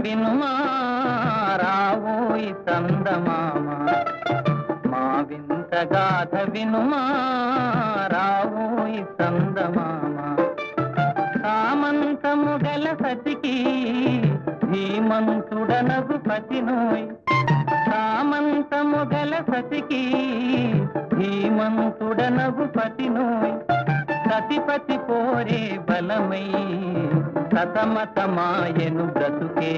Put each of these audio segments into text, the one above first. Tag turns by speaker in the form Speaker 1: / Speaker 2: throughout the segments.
Speaker 1: వినుమా రావోయి చందమామ మా వింత గాథ వినుమా రావోయి చందమామ సామంతము గల సతికి ధీమంతుడనగు పతినోయ్ సామంతము గల సతికి ధీమంతుడనగు పతినోయ్ సతిపతి పోరే బలమై సతమతమాయను బ్రతుకే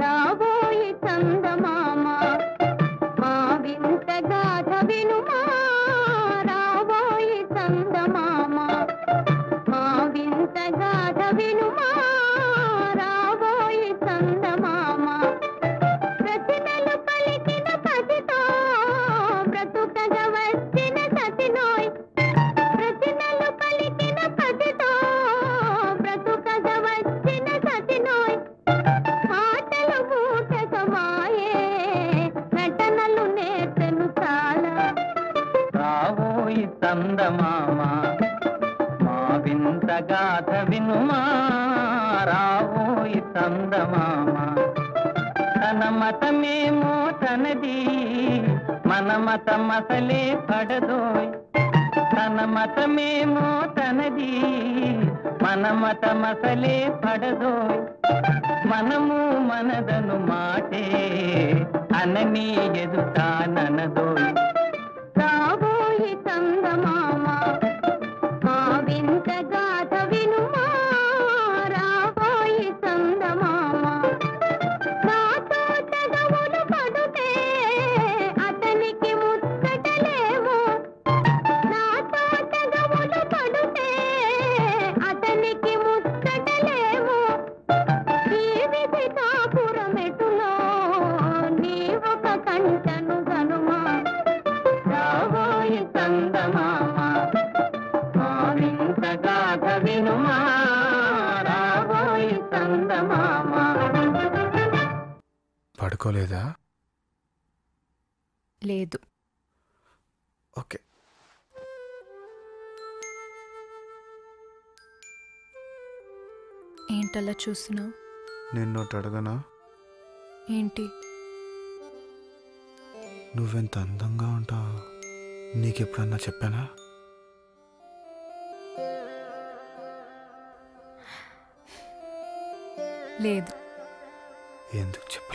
Speaker 2: రాబోయి చందమామ మా వింత గాథ వినుమా రాబోయి చందమామ మా వింత గాథ వినుమా రాబోయి చందమామ ప్రతినలు పలికిన పతితో బ్రతుకగా వచ్చిన సతినోయ్ ప్రతినలు పలికిన పతితో బ్రతుకగా వచ్చిన సతినోయ్ మాటలు మూటకమాయే నటనలు నేర్చెను చాలా
Speaker 1: రావోయి చందమామ మా వింత గాథ వినుమా రావోయి చందమామ తన మతమేమో తనది మన మతమసలే పడదోయ్ తన మతమేమో తనది మన మతమసలే పడదోయ్ మనము మనదను మాటే అనని ఎదుటాననదోయ్
Speaker 2: రాబోయి చందమామ మా వింత గాథ వినుమా రాబోయి చందమామ నాతో తెగవులు పడుతే అతనికి ముచ్చటలేమో నాతో తెగవులు పడుతే అతనికి ముచ్చటలేమో ఈ విధి కాపురమెటులో నీ ఒక కంటను గనుమా
Speaker 1: రావోయి చందమామ మా వింత గాథ వినుమా రావోయి చందమామ
Speaker 3: పడుకోలేదా?
Speaker 4: లేదు.
Speaker 3: ఓకే.
Speaker 4: ఏంటలా చూస్తున్నావు?
Speaker 3: నిన్నోటి అడగనా?
Speaker 4: ఏంటి?
Speaker 3: నువ్వెంత అందంగా ఉంటావు నీకెప్పుడన్నా చెప్పానా?
Speaker 4: లేదు.
Speaker 3: ఎందుకు చెప్పలేదు?